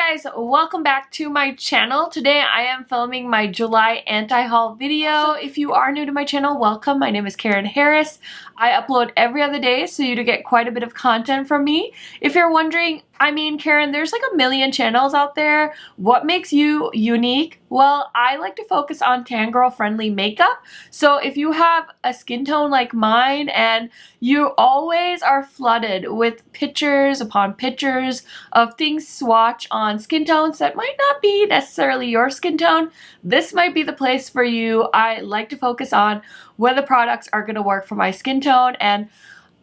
guys, welcome back to my channel. Today I am filming my July anti-haul video. So if you are new to my channel, welcome. My name is Karen Harris. I upload every other day so you to get quite a bit of content from me. If you're wondering, I mean, Karen, there's like a million channels out there. What makes you unique? Well, I like to focus on tan girl friendly makeup. So if you have a skin tone like mine and you always are flooded with pictures upon pictures of things swatch on skin tones that might not be necessarily your skin tone, this might be the place for you. I like to focus on where the products are going to work for my skin tone, and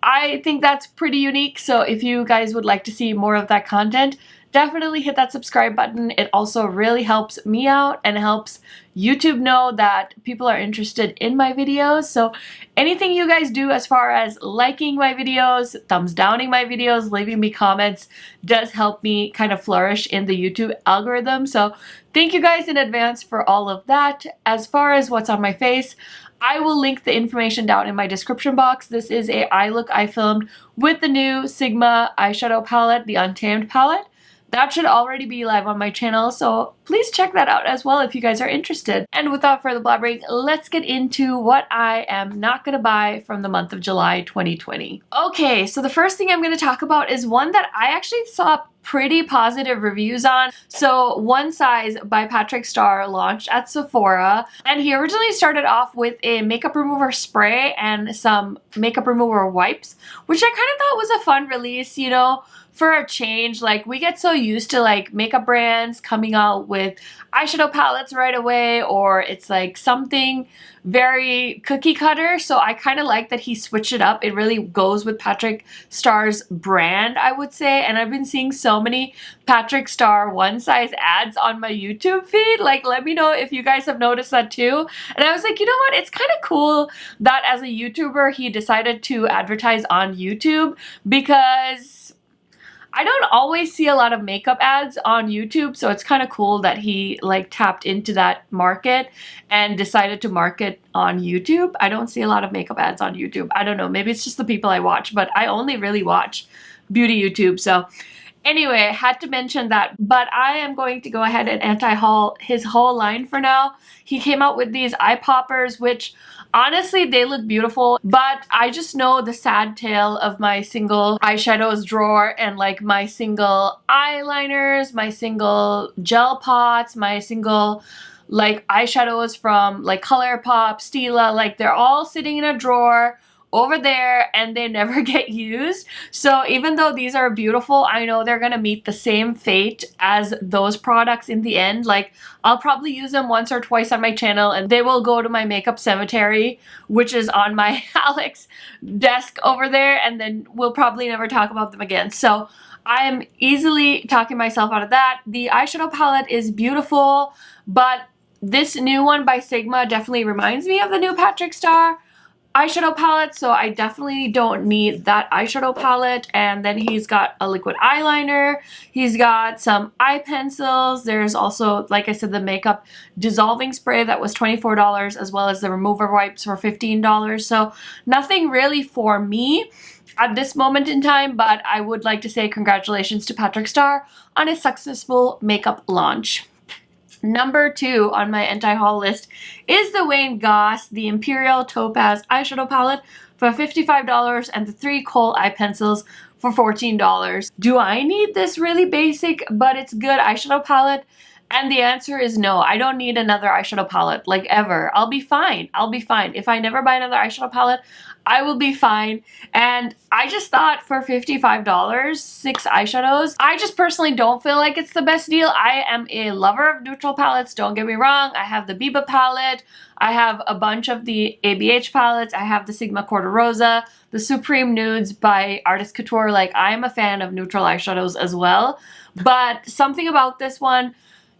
I think that's pretty unique. So if you guys would like to see more of that content, definitely hit that subscribe button. It also really helps me out and helps YouTube know that people are interested in my videos. So anything you guys do as far as liking my videos, thumbs downing my videos, leaving me comments does help me kind of flourish in the YouTube algorithm. So thank you guys in advance for all of that. As far as what's on my face, I will link the information down in my description box. This is a eye look I filmed with the new Sigma eyeshadow palette, the Untamed palette. That should already be live on my channel, so please check that out as well if you guys are interested. And without further blabbering, let's get into what I am not going to buy from the month of July 2020. Okay, so the first thing I'm going to talk about is one that I actually saw pretty positive reviews on. So One Size by Patrick Starrr launched at Sephora, and he originally started off with a makeup remover spray and some makeup remover wipes, which I kind of thought was a fun release, you know, for a change. Like, we get so used to like makeup brands coming out with eyeshadow palettes right away, or it's like something very cookie cutter. So I kind of like that he switched it up. It really goes with Patrick Starr's brand, I would say. And I've been seeing so many Patrick Starrr One Size ads on my YouTube feed. Like, let me know if you guys have noticed that too. And I was like, you know what? It's kind of cool that as a YouTuber, he decided to advertise on YouTube, because I don't always see a lot of makeup ads on YouTube, so it's kind of cool that he like tapped into that market and decided to market on YouTube. I don't see a lot of makeup ads on YouTube. I don't know, maybe it's just the people I watch, but I only really watch beauty YouTube. So anyway, I had to mention that, but I am going to go ahead and anti-haul his whole line for now. He came out with these eye poppers, which honestly, they look beautiful, but I just know the sad tale of my single eyeshadows drawer and like my single eyeliners, my single gel pots, my single like eyeshadows from like ColourPop, Stila, like they're all sitting in a drawer over there and they never get used. So even though these are beautiful, I know they're gonna meet the same fate as those products in the end. Like, I'll probably use them once or twice on my channel and they will go to my makeup cemetery, which is on my Alex desk over there, and then we'll probably never talk about them again. So I am easily talking myself out of that. The eyeshadow palette is beautiful, but this new one by Sigma definitely reminds me of the new Patrick Starrr eyeshadow palette, so I definitely don't need that eyeshadow palette. And then he's got a liquid eyeliner, he's got some eye pencils, there's also, like I said, the makeup dissolving spray that was $24, as well as the remover wipes for $15. So nothing really for me at this moment in time, but I would like to say congratulations to Patrick Starrr on his successful makeup launch. Number 2 on my anti-haul list is the Wayne Goss, the Imperial Topaz eyeshadow palette for $55, and the 3 kohl eye pencils for $14. Do I need this really basic but it's good eyeshadow palette? And the answer is no. I don't need another eyeshadow palette, like, ever. I'll be fine. I'll be fine. If I never buy another eyeshadow palette, I will be fine. And I just thought for $55, 6 eyeshadows, I just personally don't feel like it's the best deal. I am a lover of neutral palettes, don't get me wrong. I have the Biba palette. I have a bunch of the ABH palettes. I have the Sigma Corta Rosa, the Supreme Nudes by Artist Couture. Like, I am a fan of neutral eyeshadows as well. But something about this one,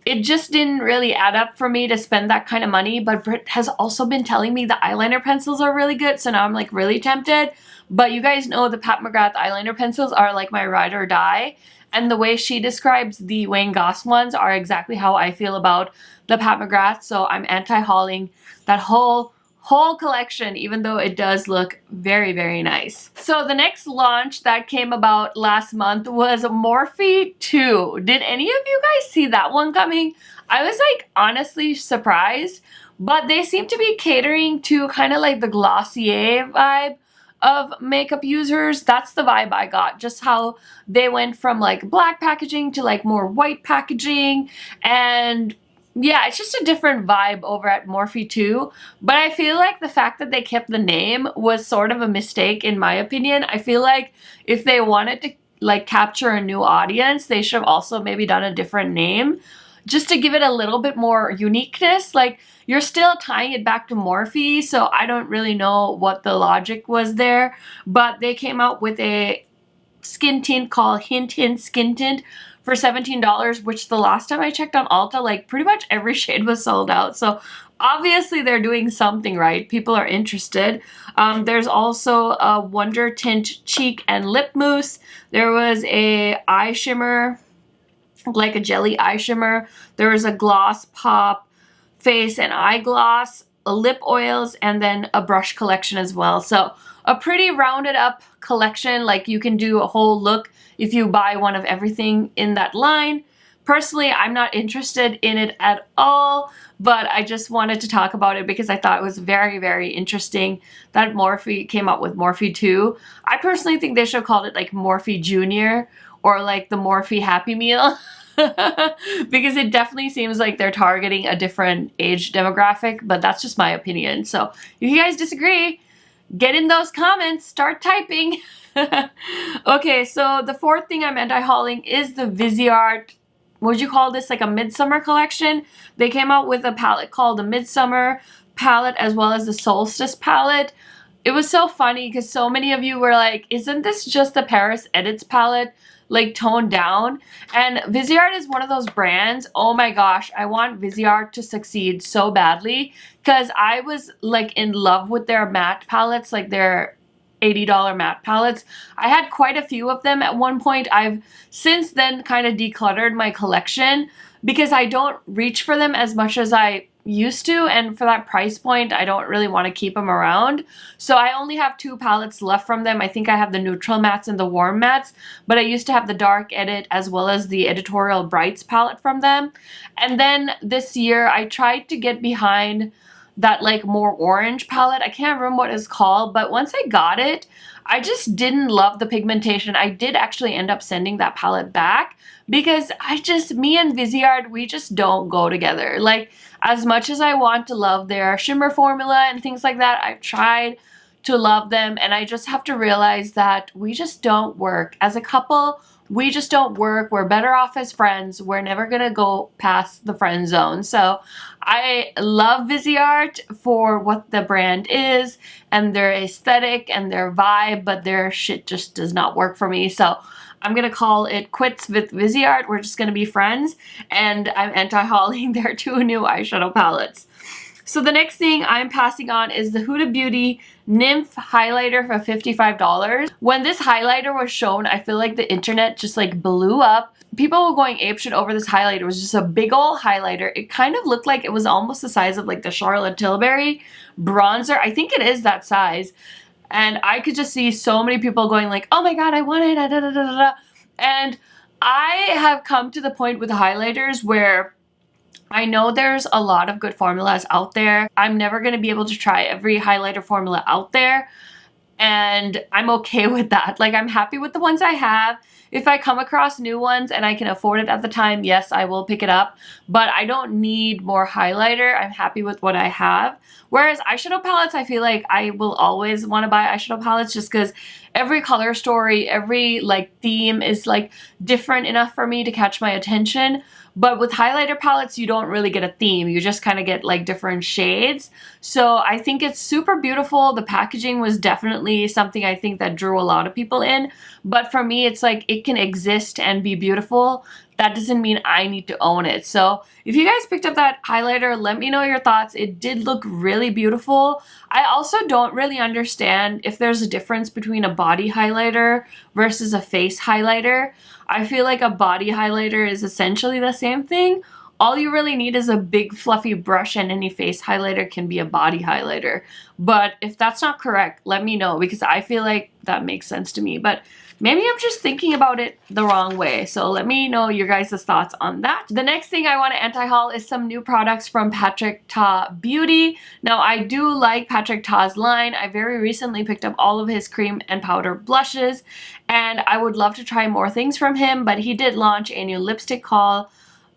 it just didn't really add up for me to spend that kind of money. But Britt has also been telling me the eyeliner pencils are really good, so now I'm like really tempted. But you guys know the Pat McGrath eyeliner pencils are like my ride or die, and the way she describes the Wayne Goss ones are exactly how I feel about the Pat McGrath. So I'm anti-hauling that whole whole collection, even though it does look very, very nice. So the next launch that came about last month was Morphe 2. Did any of you guys see that one coming? I was like honestly surprised, but they seem to be catering to kind of like the Glossier vibe of makeup users. That's the vibe I got, just how they went from like black packaging to like more white packaging, and yeah, it's just a different vibe over at Morphe 2, but I feel like the fact that they kept the name was sort of a mistake in my opinion. I feel like if they wanted to like capture a new audience, they should have also maybe done a different name just to give it a little bit more uniqueness. Like, you're still tying it back to Morphe, so I don't really know what the logic was there, but they came out with a skin tint called Hint Hint Skin Tint for $17, which the last time I checked on Ulta, like pretty much every shade was sold out. So obviously they're doing something right. People are interested. There's also a Wonder Tint Cheek and Lip Mousse. There was a eye shimmer, like a jelly eye shimmer. There was a gloss pop face and eye gloss, lip oils, and then a brush collection as well. So a pretty rounded up collection. Like, you can do a whole look if you buy one of everything in that line. Personally, I'm not interested in it at all, but I just wanted to talk about it because I thought it was very, very interesting that Morphe came up with Morphe 2. I personally think they should have called it like Morphe Junior or like the Morphe Happy Meal. Because it definitely seems like they're targeting a different age demographic, but that's just my opinion. So if you guys disagree, get in those comments, start typing. Okay, so the fourth thing I'm anti-hauling is the Viseart, what would you call this, like a midsummer collection. They came out with a palette called the Midsummer palette as well as the Solstice palette. It was so funny because so many of you were like, isn't this just the Paris Edits palette, like toned down? And Viseart is one of those brands, oh my gosh, I want Viseart to succeed so badly because I was like in love with their matte palettes, like their $80 matte palettes. I had quite a few of them at one point. I've since then kind of decluttered my collection because I don't reach for them as much as I used to, and for that price point I don't really want to keep them around. So I only have 2 palettes left from them. I think I have the neutral mattes and the warm mattes, but I used to have the dark edit as well as the editorial brights palette from them. And then this year I tried to get behind that like more orange palette. I can't remember what it's called, but once I got it, I just didn't love the pigmentation. I did actually end up sending that palette back because me and Viseart, we just don't go together. Like, as much as I want to love their shimmer formula and things like that, I've tried to love them, and I just have to realize that we just don't work. As a couple, we just don't work. We're better off as friends. We're never gonna go past the friend zone. So I love Viseart for what the brand is and their aesthetic and their vibe, but their shit just does not work for me. So I'm gonna call it quits with Viseart. We're just gonna be friends, and I'm anti-hauling their 2 new eyeshadow palettes. So the next thing I'm passing on is the Huda Beauty Nymph highlighter for $55. When this highlighter was shown, I feel like the internet just like blew up. People were going apeshit over this highlighter. It was just a big old highlighter. It kind of looked like it was almost the size of like the Charlotte Tilbury bronzer. I think it is that size. And I could just see so many people going like, oh my god, I want it, da, da, da, da, da. And I have come to the point with highlighters where I know there's a lot of good formulas out there. I'm never going to be able to try every highlighter formula out there, and I'm okay with that. Like, I'm happy with the ones I have. If I come across new ones and I can afford it at the time, yes, I will pick it up, but I don't need more highlighter. I'm happy with what I have. Whereas eyeshadow palettes, I feel like I will always want to buy eyeshadow palettes just because every color story, every like theme is like different enough for me to catch my attention. But with highlighter palettes, you don't really get a theme. You just kind of get like different shades. So I think it's super beautiful. The packaging was definitely something I think that drew a lot of people in. But for me, it's like it can exist and be beautiful. That doesn't mean I need to own it. So if you guys picked up that highlighter, let me know your thoughts. It did look really beautiful. I also don't really understand if there's a difference between a body highlighter versus a face highlighter. I feel like a body highlighter is essentially the same thing, all you really need is a big fluffy brush, and any face highlighter can be a body highlighter. But if that's not correct, let me know, because I feel like that makes sense to me. But maybe I'm just thinking about it the wrong way. So let me know your guys' thoughts on that. The next thing I want to anti-haul is some new products from Patrick Ta Beauty. Now, I do like Patrick Ta's line. I very recently picked up all of his cream and powder blushes, and I would love to try more things from him, but he did launch a new lipstick called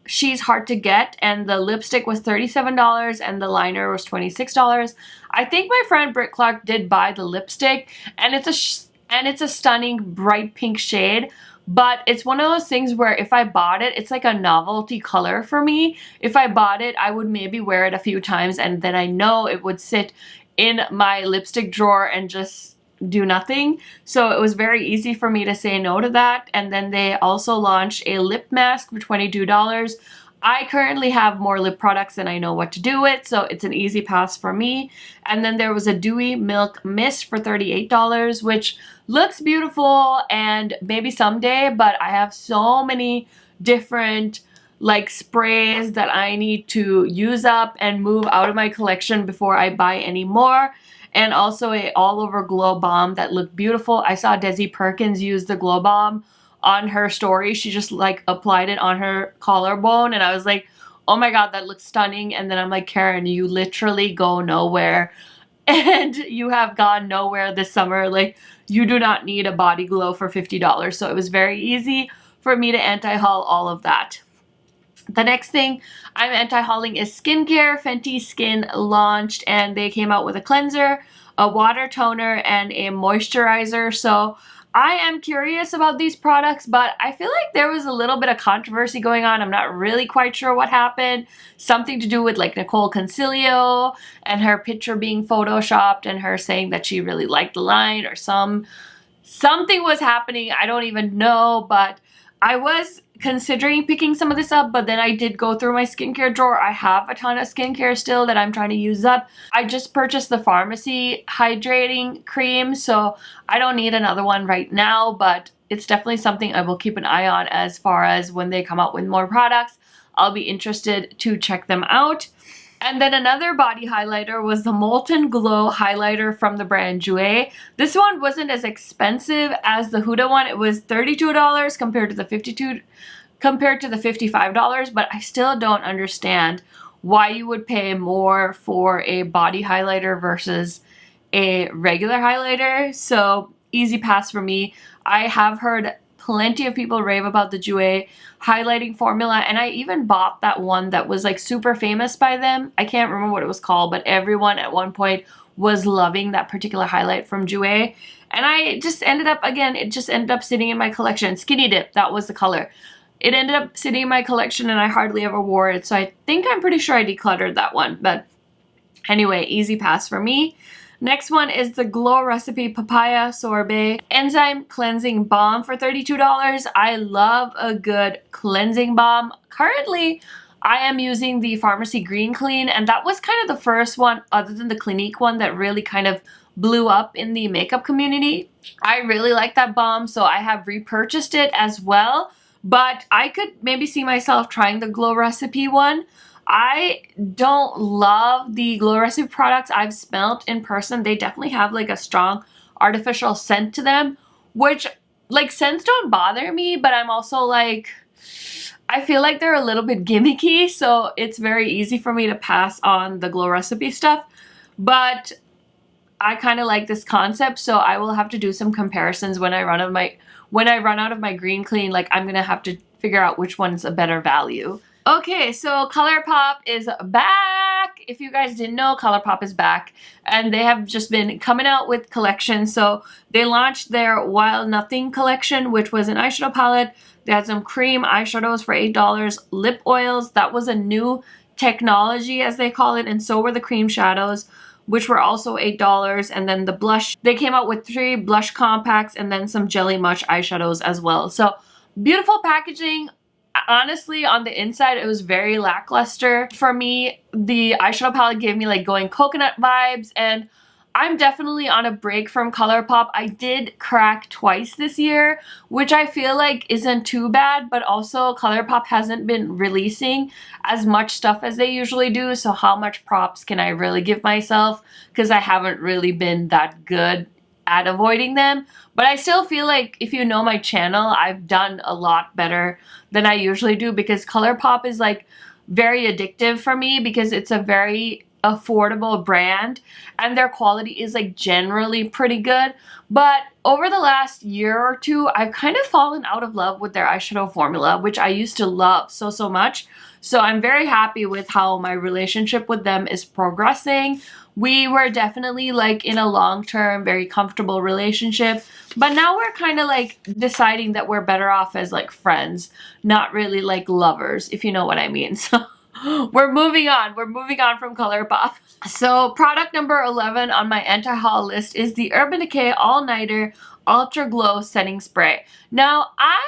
She's Hard to Get, and the lipstick was $37 and the liner was $26. I think my friend Britt Clark did buy the lipstick, and it's a stunning bright pink shade, but it's one of those things where if I bought it, it's like a novelty color for me. If I bought it, I would maybe wear it a few times, and then I know it would sit in my lipstick drawer and just do nothing. So it was very easy for me to say no to that. And then they also launched a lip mask for $22. I currently have more lip products than I know what to do with, so it's an easy pass for me. And then there was a Dewy Milk Mist for $38, which looks beautiful and maybe someday, but I have so many different like sprays that I need to use up and move out of my collection before I buy any more. And also a all over glow balm that looked beautiful. I saw Desi Perkins use the glow balm on her story. She just like applied it on her collarbone, and I was like, oh my god, that looks stunning. And then I'm like, Karen, you literally go nowhere, and you have gone nowhere this summer. Like, you do not need a body glow for $50. So it was very easy for me to anti-haul all of that. The next thing I'm anti-hauling is skincare. Fenty Skin launched, and they came out with a cleanser, a water toner, and a moisturizer. So I am curious about these products, but I feel like there was a little bit of controversy going on. I'm not really quite sure what happened. Something to do with like Nicole Concilio and her picture being photoshopped and her saying that she really liked the line, or something was happening. I don't even know, but I was considering picking some of this up, but then I did go through my skincare drawer. I have a ton of skincare still that I'm trying to use up. I just purchased the pharmacy hydrating cream, so I don't need another one right now, but it's definitely something I will keep an eye on as far as when they come out with more products. I'll be interested to check them out. And then another body highlighter was the Molten Glow highlighter from the brand Jouer. This one wasn't as expensive as the Huda one. It was $32 compared to the $55, but I still don't understand why you would pay more for a body highlighter versus a regular highlighter. So easy pass for me. I have heard plenty of people rave about the Jouer highlighting formula, and I even bought that one that was like super famous by them. I can't remember what it was called, but everyone at one point was loving that particular highlight from Jouer, and I just ended up, again, it just ended up sitting in my collection. Skinny Dip, that was the color. It ended up sitting in my collection and I hardly ever wore it, so I think I'm pretty sure I decluttered that one. But anyway, easy pass for me. Next one is the Glow Recipe Papaya Sorbet Enzyme Cleansing Balm for $32. I love a good cleansing balm. Currently, I am using the Pharmacy Green Clean, and that was kind of the first one, other than the Clinique one, that really kind of blew up in the makeup community. I really like that balm, so I have repurchased it as well, but I could maybe see myself trying the Glow Recipe one. I don't love the Glow Recipe products I've smelled in person. They definitely have like a strong artificial scent to them, which like scents don't bother me, but I'm also like, I feel like they're a little bit gimmicky, so it's very easy for me to pass on the Glow Recipe stuff. But I kind of like this concept, so I will have to do some comparisons when I run out of my Green Clean. Like, I'm gonna have to figure out which one's a better value. Okay, so ColourPop is back. If you guys didn't know, ColourPop is back, and they have just been coming out with collections. So they launched their Wild Nothing collection, which was an eyeshadow palette. They had some cream eyeshadows for $8, lip oils. That was a new technology, as they call it, and so were the cream shadows, which were also $8. And then the blush, they came out with 3 blush compacts and then some Jelly Mush eyeshadows as well. So beautiful packaging. Honestly, on the inside, it was very lackluster. For me, the eyeshadow palette gave me like Going Coconut vibes, and I'm definitely on a break from ColourPop. I did crack twice this year, which I feel like isn't too bad, but also ColourPop hasn't been releasing as much stuff as they usually do, so how much props can I really give myself? Because I haven't really been that good at avoiding them. But I still feel like if you know my channel, I've done a lot better than I usually do, because ColourPop is like very addictive for me because it's a very affordable brand and their quality is like generally pretty good. But over the last year or two, I've kind of fallen out of love with their eyeshadow formula, which I used to love so much. So I'm very happy with how my relationship with them is progressing. We were definitely like in a long-term, very comfortable relationship, but now we're kind of like deciding that we're better off as like friends, not really like lovers, if you know what I mean. So we're moving on. We're moving on from ColourPop. So product number 11 on my anti-haul list is the Urban Decay All Nighter Ultra Glow Setting Spray. Now, I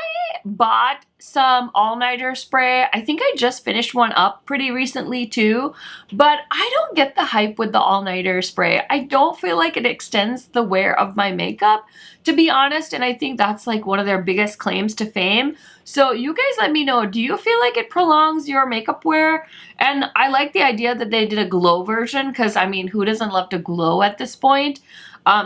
bought some all-nighter spray. I think I just finished one up pretty recently too, but I don't get the hype with the all-nighter spray. I don't feel like it extends the wear of my makeup, to be honest, and I think that's like one of their biggest claims to fame. So you guys let me know, do you feel like it prolongs your makeup wear? And I like the idea that they did a glow version, because I mean, who doesn't love to glow at this point?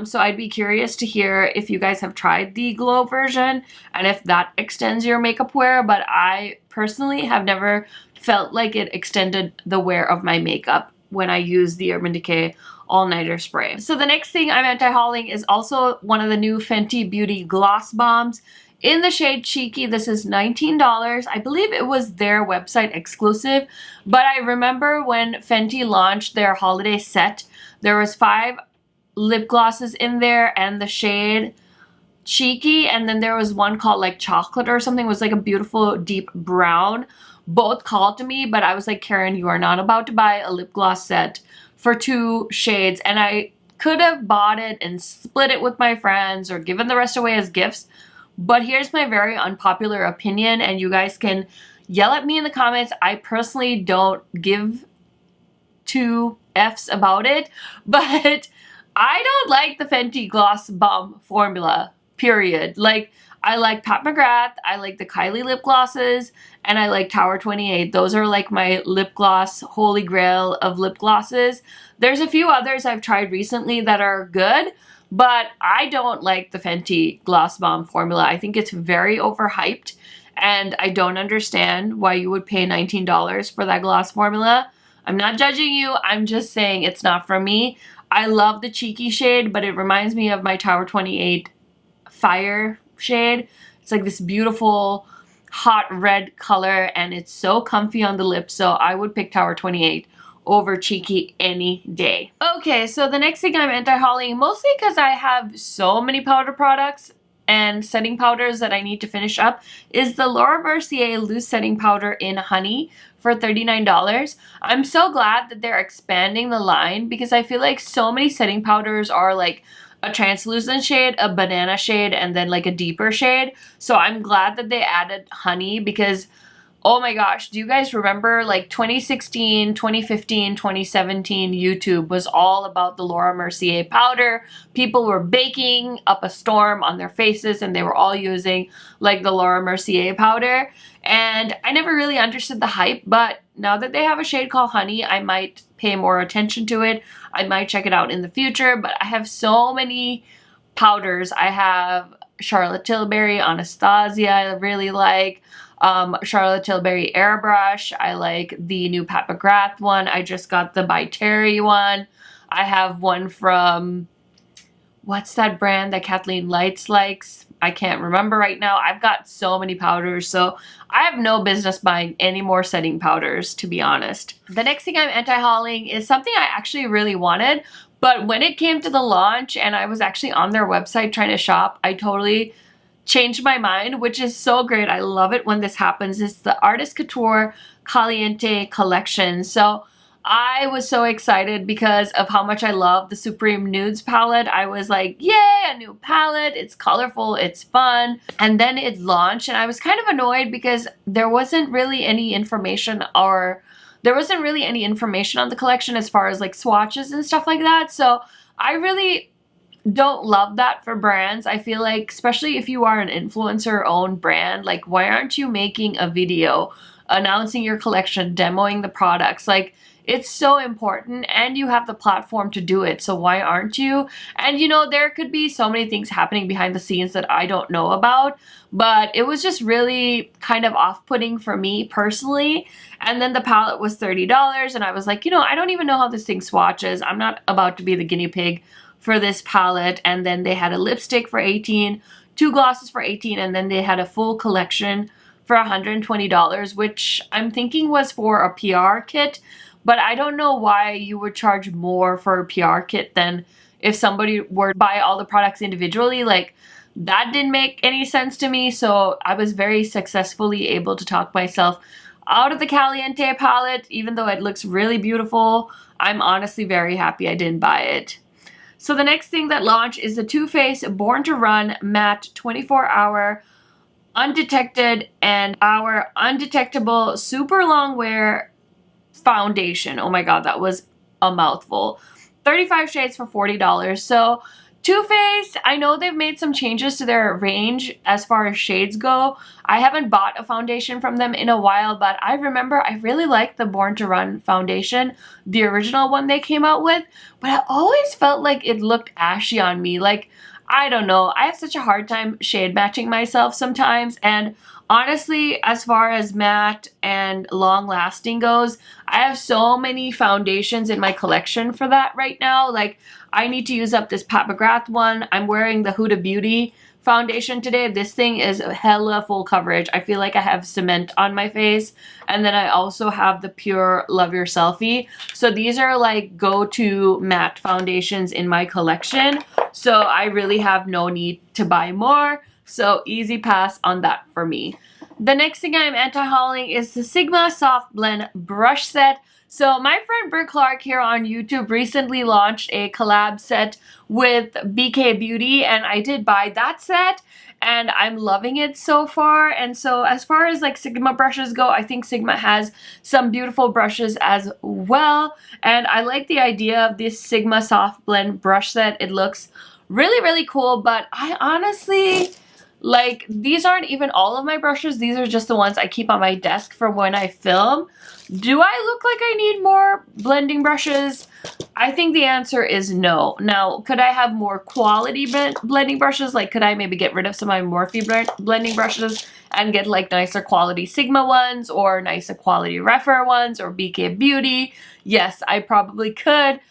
So I'd be curious to hear if you guys have tried the glow version and if that extends your makeup wear, but I personally have never felt like it extended the wear of my makeup when I use the Urban Decay All-Nighter Spray. So the next thing I'm anti-hauling is also one of the new Fenty Beauty Gloss Bombs in the shade Cheeky. This is $19. I believe it was their website exclusive, but I remember when Fenty launched their holiday set, there was 5 lip glosses in there and the shade Cheeky, and then there was one called like chocolate or something. It was like a beautiful deep brown. Both called to me, but I was like, Karen, you are not about to buy a lip gloss set for 2 shades. And I could have bought it and split it with my friends or given the rest away as gifts. But here's my very unpopular opinion, and you guys can yell at me in the comments. I personally don't give 2 F's about it, but I don't like the Fenty Gloss Bomb formula, period. Like, I like Pat McGrath, I like the Kylie lip glosses, and I like Tower 28. Those are like my lip gloss holy grail of lip glosses. There's a few others I've tried recently that are good, but I don't like the Fenty Gloss Bomb formula. I think it's very overhyped, and I don't understand why you would pay $19 for that gloss formula. I'm not judging you, I'm just saying it's not for me. I love the Cheeky shade, but it reminds me of my Tower 28 Fire shade. It's like this beautiful hot red color, and it's so comfy on the lips, so I would pick Tower 28 over Cheeky any day. Okay, so the next thing I'm anti-hauling, mostly because I have so many powder products and setting powders that I need to finish up, is the Laura Mercier Loose Setting Powder in Honey for $39. I'm so glad that they're expanding the line, because I feel like so many setting powders are like a translucent shade, a banana shade, and then like a deeper shade. So I'm glad that they added honey, because oh my gosh, do you guys remember like 2016, 2015, 2017 YouTube was all about the Laura Mercier powder. People were baking up a storm on their faces and they were all using like the Laura Mercier powder. And I never really understood the hype, but now that they have a shade called Honey, I might pay more attention to it. I might check it out in the future, but I have so many powders. I have Charlotte Tilbury Anastasia I really like. Charlotte Tilbury Airbrush. I like the new Pat McGrath one. I just got the By Terry one. I have one from, what's that brand that Kathleen Lights likes? I can't remember right now. I've got so many powders, so I have no business buying any more setting powders, to be honest. The next thing I'm anti-hauling is something I actually really wanted, but when it came to the launch and I was actually on their website trying to shop, I totally changed my mind, which is so great. I love it when this happens. It's the Artist Couture Caliente collection. So I was so excited because of how much I love the Supreme Nudes palette. I was like, yay, a new palette. It's colorful, it's fun. And then it launched and I was kind of annoyed because there wasn't really any information on the collection as far as like swatches and stuff like that. So I really don't love that for brands. I feel like, especially if you are an influencer owned brand, like why aren't you making a video announcing your collection, demoing the products? Like, it's so important and you have the platform to do it, so why aren't you? And you know, there could be so many things happening behind the scenes that I don't know about, but it was just really kind of off-putting for me personally. And then the palette was $30 and I was like, you know, I don't even know how this thing swatches. I'm not about to be the guinea pig for this palette. And then they had a lipstick for $18, 2 glosses for $18, and then they had a full collection for $120, which I'm thinking was for a PR kit. But I don't know why you would charge more for a PR kit than if somebody were to buy all the products individually. Like, that didn't make any sense to me. So I was very successfully able to talk myself out of the Caliente palette. Even though it looks really beautiful, I'm honestly very happy I didn't buy it. So the next thing that launched is the Too Faced Born to Run Matte 24-Hour Undetected and Hour Undetectable Super Long Wear Foundation. Oh my god, that was a mouthful. 35 shades for $40. So Too Faced, I know they've made some changes to their range as far as shades go. I haven't bought a foundation from them in a while, but I remember I really liked the Born to Run foundation, the original one they came out with, but I always felt like it looked ashy on me. Like, I don't know, I have such a hard time shade matching myself sometimes, and honestly, as far as matte and long lasting goes, I have so many foundations in my collection for that right now. Like, I need to use up this Pat McGrath one. I'm wearing the Huda Beauty foundation today. This thing is hella full coverage. I feel like I have cement on my face. And then I also have the Pure Love Your Selfie. So these are like go-to matte foundations in my collection. So I really have no need to buy more. So easy pass on that for me. The next thing I'm anti-hauling is the Sigma Soft Blend Brush Set. So my friend Brit Clark here on YouTube recently launched a collab set with BK Beauty, and I did buy that set and I'm loving it so far. And so as far as like Sigma brushes go, I think Sigma has some beautiful brushes as well. And I like the idea of this Sigma Soft Blend Brush Set. It looks really, really cool, but I honestly, like, these aren't even all of my brushes. These are just the ones I keep on my desk for when I film. Do I look like I need more blending brushes? I think the answer is no. Now, could I have more quality blending brushes? Like, could I maybe get rid of some of my Morphe blending brushes and get like nicer quality Sigma ones or nicer quality Refer ones or BK Beauty? Yes, I probably could.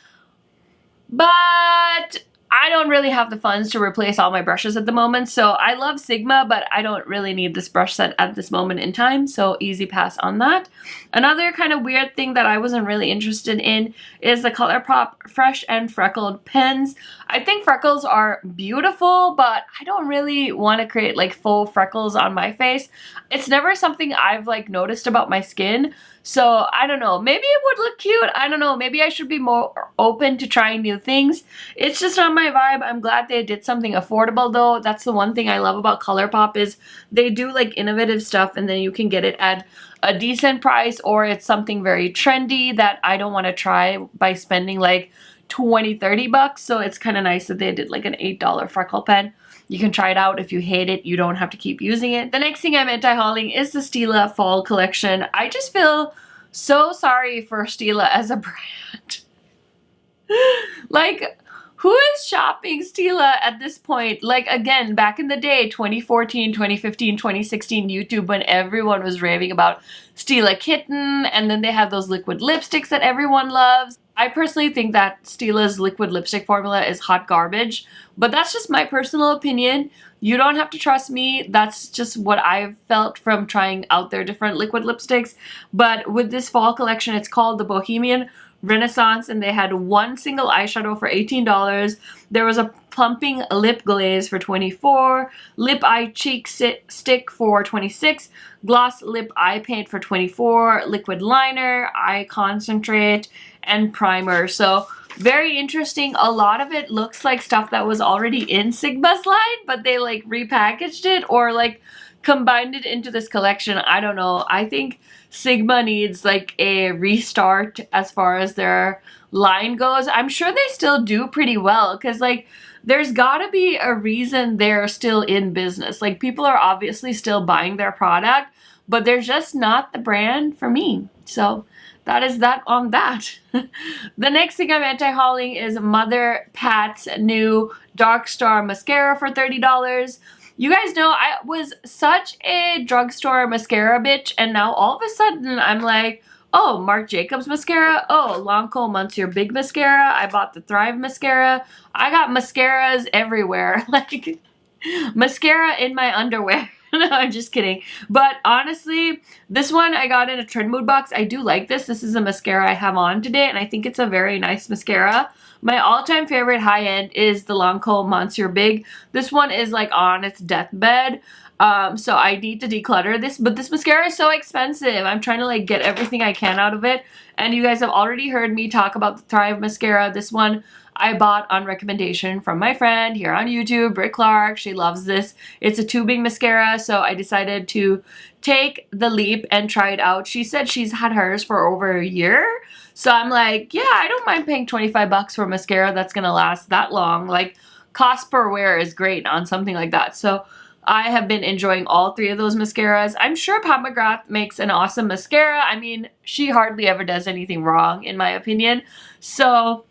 But I don't really have the funds to replace all my brushes at the moment, so I love Sigma, but I don't really need this brush set at this moment in time, so easy pass on that. Another kind of weird thing that I wasn't really interested in is the ColourPop Fresh and Freckled pens. I think freckles are beautiful, but I don't really want to create like full freckles on my face. It's never something I've like noticed about my skin. So I don't know, maybe it would look cute. I don't know, maybe I should be more open to trying new things. It's just not my vibe. I'm glad they did something affordable though. That's the one thing I love about ColourPop is they do like innovative stuff and then you can get it at a decent price, or it's something very trendy that I don't want to try by spending like 20-30 bucks. So it's kind of nice that they did like an $8 freckle pen. You can try it out. If you hate it, you don't have to keep using it. The next thing I'm anti-hauling is the Stila Fall Collection. I just feel so sorry for Stila as a brand. Like, who is shopping Stila at this point? Like, again, back in the day, 2014, 2015, 2016 YouTube, when everyone was raving about Stila Kitten, and then they have those liquid lipsticks that everyone loves. I personally think that Stila's liquid lipstick formula is hot garbage, but that's just my personal opinion. You don't have to trust me. That's just what I've felt from trying out their different liquid lipsticks. But with this fall collection, it's called the Bohemian Renaissance, and they had one single eyeshadow for $18. There was a plumping lip glaze for $24, lip eye cheek stick for $26, gloss lip eye paint for $24, liquid liner, eye concentrate, and primer. So very interesting. A lot of it looks like stuff that was already in Sigma's line, but they like repackaged it or like combined it into this collection. I don't know. I think Sigma needs like a restart as far as their line goes. I'm sure they still do pretty well because like there's gotta be a reason they're still in business. Like people are obviously still buying their product, but they're just not the brand for me. So that is that on that. The next thing I'm anti-hauling is Mother Pat's new Dark Star Mascara for $30. You guys know I was such a drugstore mascara bitch, and now all of a sudden I'm like, oh, Marc Jacobs mascara, oh, Lancome Monsieur Big mascara, I bought the Thrive mascara, I got mascaras everywhere, like mascara in my underwear. No, I'm just kidding. But honestly, this one I got in a Trend Mood box. I do like this. This is a mascara I have on today, and I think it's a very nice mascara. My all-time favorite high-end is the Lancome Monsieur Big. This one is like on its deathbed. So I need to declutter this, but this mascara is so expensive. I'm trying to like get everything I can out of it. And you guys have already heard me talk about the Thrive mascara. This one I bought on recommendation from my friend here on YouTube, Britt Clark. She loves this. It's a tubing mascara, so I decided to take the leap and try it out. She said she's had hers for over a year. So I'm like, yeah, I don't mind paying 25 bucks for mascara that's gonna last that long. Like, cost per wear is great on something like that. So I have been enjoying all three of those mascaras. I'm sure Pat McGrath makes an awesome mascara. I mean, she hardly ever does anything wrong, in my opinion. So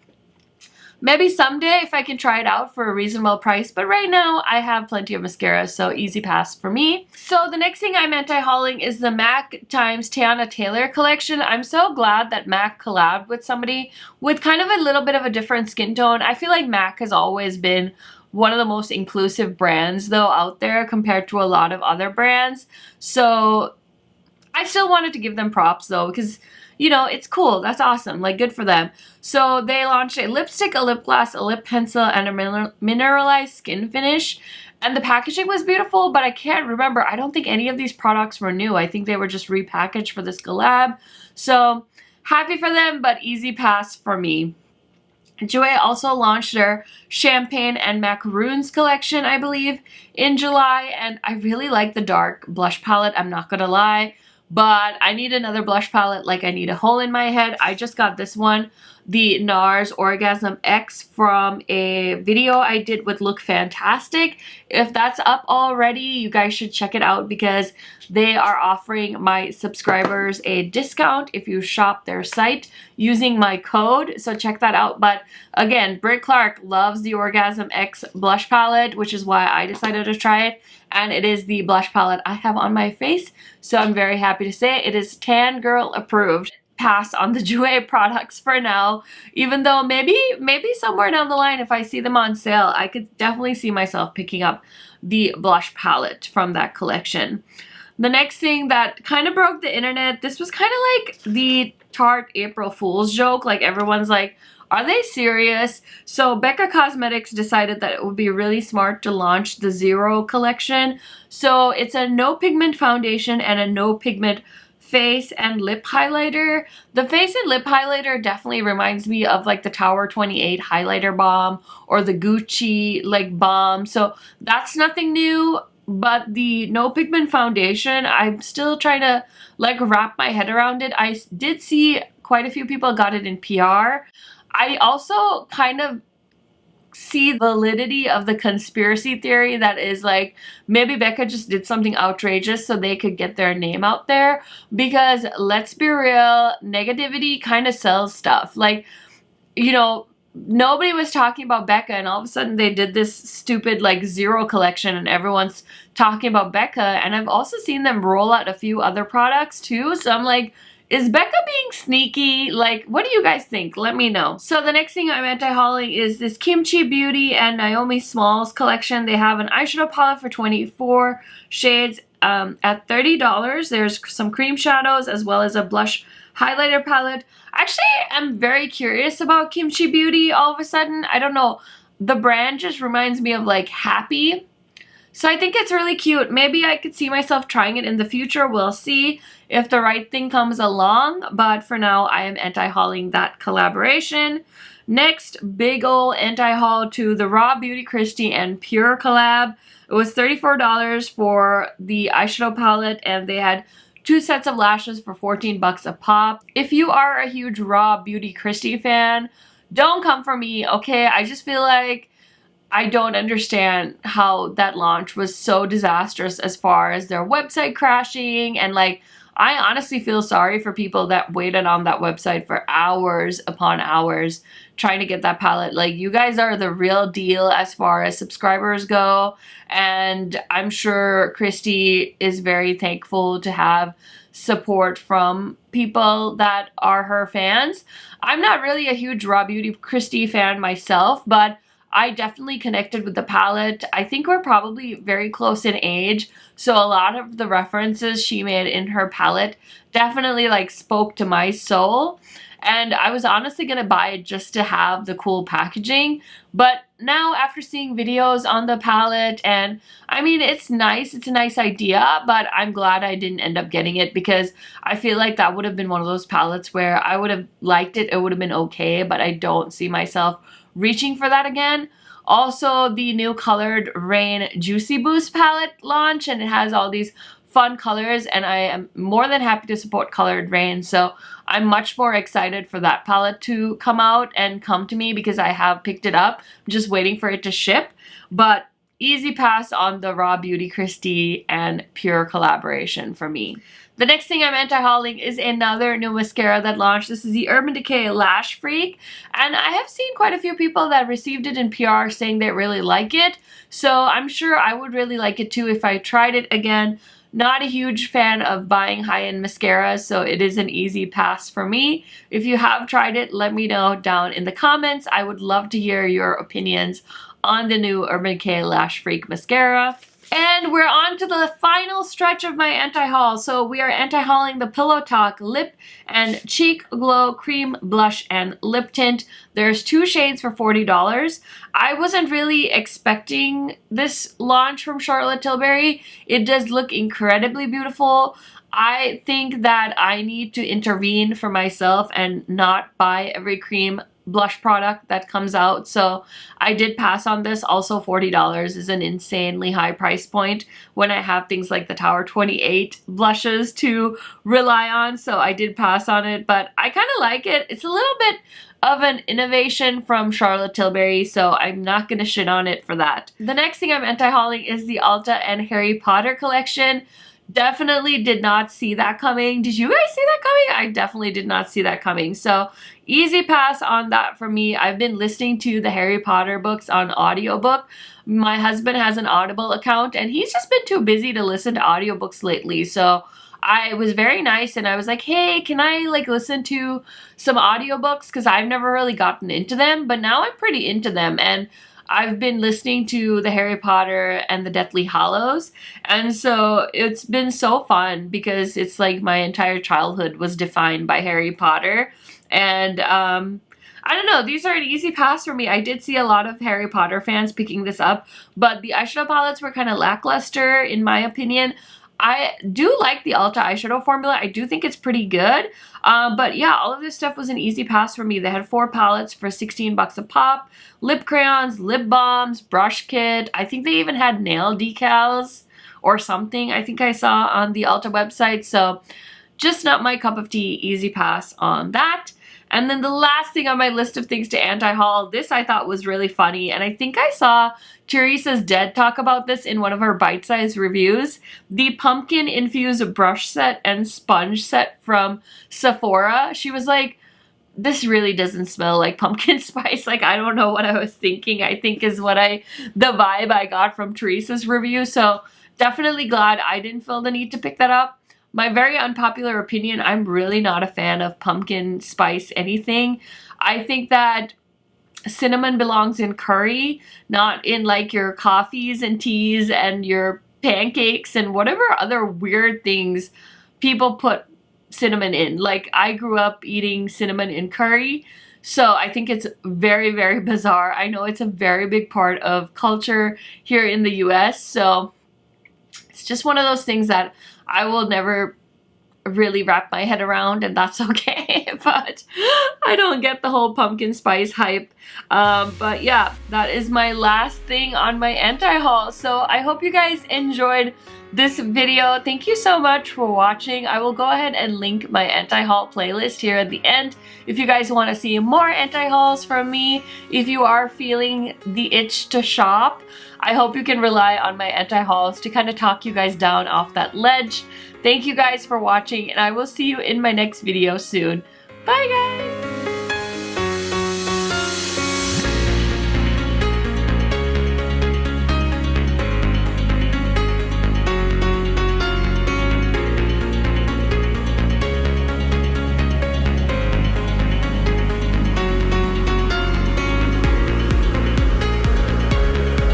maybe someday if I can try it out for a reasonable price, but right now I have plenty of mascara, so easy pass for me. So the next thing I'm anti-hauling is the MAC times Teyana Taylor collection. I'm so glad that MAC collabed with somebody with kind of a little bit of a different skin tone. I feel like MAC has always been one of the most inclusive brands though out there compared to a lot of other brands. So I still wanted to give them props though, because you know, it's cool. That's awesome. Like, good for them. So they launched a lipstick, a lip gloss, a lip pencil, and a mineralized skin finish. And the packaging was beautiful, but I can't remember. I don't think any of these products were new. I think they were just repackaged for this collab. So happy for them, but easy pass for me. Jouer also launched their Champagne and Macaroons collection, I believe, in July. And I really like the dark blush palette, I'm not gonna lie. But I need another blush palette, like I need a hole in my head. I just got this one, the NARS Orgasm X, from a video I did with Look Fantastic. If that's up already, you guys should check it out because they are offering my subscribers a discount if you shop their site using my code. So check that out. But again, Britt Clark loves the Orgasm X blush palette, which is why I decided to try it. And it is the blush palette I have on my face. So I'm very happy to say it is Tan Girl approved. Pass on the Jouer products for now, even though maybe somewhere down the line if I see them on sale, I could definitely see myself picking up the blush palette from that collection. The next thing that kind of broke the internet, this was kind of like the Tarte April Fool's joke. Like everyone's like, are they serious? So Becca Cosmetics decided that it would be really smart to launch the Zero collection. So it's a no pigment foundation and a no pigment face and lip highlighter. The face and lip highlighter definitely reminds me of like the Tower 28 highlighter balm or the Gucci like balm. So that's nothing new. But the no pigment foundation, I'm still trying to like wrap my head around it. I did see quite a few people got it in PR. I also kind of see the validity of the conspiracy theory that is like maybe Becca just did something outrageous so they could get their name out there, because let's be real, negativity kind of sells stuff. Like, you know, nobody was talking about Becca and all of a sudden they did this stupid like Zero collection and everyone's talking about Becca, and I've also seen them roll out a few other products too. So I'm like, is Becca being sneaky? Like, what do you guys think? Let me know. So the next thing I'm anti-hauling is this KimChi Beauty and Naomi Smalls collection. They have an eyeshadow palette for 24 shades at $30. There's some cream shadows as well as a blush highlighter palette. Actually, I'm very curious about KimChi Beauty all of a sudden. I don't know. The brand just reminds me of like Happy. So I think it's really cute. Maybe I could see myself trying it in the future. We'll see if the right thing comes along. But for now, I am anti-hauling that collaboration. Next, big ol' anti-haul to the RawBeautyKristi and Pure collab. It was $34 for the eyeshadow palette, and they had 2 sets of lashes for 14 bucks a pop. If you are a huge RawBeautyKristi fan, don't come for me, okay? I just feel like I don't understand how that launch was so disastrous as far as their website crashing, and like, I honestly feel sorry for people that waited on that website for hours upon hours trying to get that palette. Like, you guys are the real deal as far as subscribers go, and I'm sure Kristi is very thankful to have support from people that are her fans. I'm not really a huge RawBeautyKristi fan myself, but I definitely connected with the palette. I think we're probably very close in age, so a lot of the references she made in her palette definitely like spoke to my soul, and I was honestly gonna buy it just to have the cool packaging. But now, after seeing videos on the palette, and I mean, it's nice, it's a nice idea, but I'm glad I didn't end up getting it, because I feel like that would have been one of those palettes where I would have liked it, it would have been okay, but I don't see myself reaching for that again. Also, the new Colored Rain Juicy Boost palette launch, and it has all these fun colors, and I am more than happy to support Colored Rain, so I'm much more excited for that palette to come out and come to me, because I have picked it up. I'm just waiting for it to ship. But easy pass on the RawBeautyKristi and Pure collaboration for me. The next thing I'm anti-hauling is another new mascara that launched. This is the Urban Decay Lash Freak, and I have seen quite a few people that received it in PR saying they really like it, so I'm sure I would really like it too if I tried it again. Not a huge fan of buying high-end mascaras, so it is an easy pass for me. If you have tried it, let me know down in the comments. I would love to hear your opinions on the new Urban Decay Lash Freak mascara. And we're on to the final stretch of my anti-haul. So we are anti-hauling the Pillow Talk Lip and Cheek Glow Cream Blush and Lip Tint. There's 2 shades for $40. I wasn't really expecting this launch from Charlotte Tilbury. It does look incredibly beautiful. I think that I need to intervene for myself and not buy every cream blush product that comes out, so I did pass on this. Also, $40 is an insanely high price point when I have things like the Tower 28 blushes to rely on, so I did pass on it, but I kind of like it. It's a little bit of an innovation from Charlotte Tilbury, so I'm not gonna shit on it for that. The next thing I'm anti-hauling is the Ulta and Harry Potter collection. Definitely did not see that coming. Did you guys see that coming? I definitely did not see that coming. So easy pass on that for me. I've been listening to the Harry Potter books on audiobook. My husband has an Audible account, and he's just been too busy to listen to audiobooks lately. So I was very nice, and I was like, hey, can I like listen to some audiobooks? Because I've never really gotten into them, but now I'm pretty into them. And I've been listening to the Harry Potter and the Deathly Hallows, and so it's been so fun because it's like my entire childhood was defined by Harry Potter, and I don't know, these are an easy pass for me. I did see a lot of Harry Potter fans picking this up, but the eyeshadow palettes were kind of lackluster in my opinion. I do like the Ulta eyeshadow formula. I do think it's pretty good. But yeah, all of this stuff was an easy pass for me. They had 4 palettes for 16 bucks a pop. Lip crayons, lip balms, brush kit. I think they even had nail decals or something I think I saw on the Ulta website. So just not my cup of tea. Easy pass on that. And then the last thing on my list of things to anti-haul, this I thought was really funny, and I think I saw Teresa's Dead talk about this in one of her bite-sized reviews. The pumpkin-infused brush set and sponge set from Sephora. She was like, this really doesn't smell like pumpkin spice. Like, I don't know what I was thinking, I think is what the vibe I got from Teresa's review. So definitely glad I didn't feel the need to pick that up. My very unpopular opinion, I'm really not a fan of pumpkin spice anything. I think that cinnamon belongs in curry, not in like your coffees and teas and your pancakes and whatever other weird things people put cinnamon in. Like, I grew up eating cinnamon in curry, So I think it's very, very bizarre. I know it's a very big part of culture here in the US. So it's just one of those things that I will never really wrap my head around, and that's okay. But I don't get the whole pumpkin spice hype. But yeah, that is my last thing on my anti-haul. So I hope you guys enjoyed this video. Thank you so much for watching. I will go ahead and link my anti-haul playlist here at the end if you guys want to see more anti-hauls from me. If you are feeling the itch to shop, I hope you can rely on my anti-hauls to kind of talk you guys down off that ledge. Thank you guys for watching, and I will see you in my next video soon. Bye guys!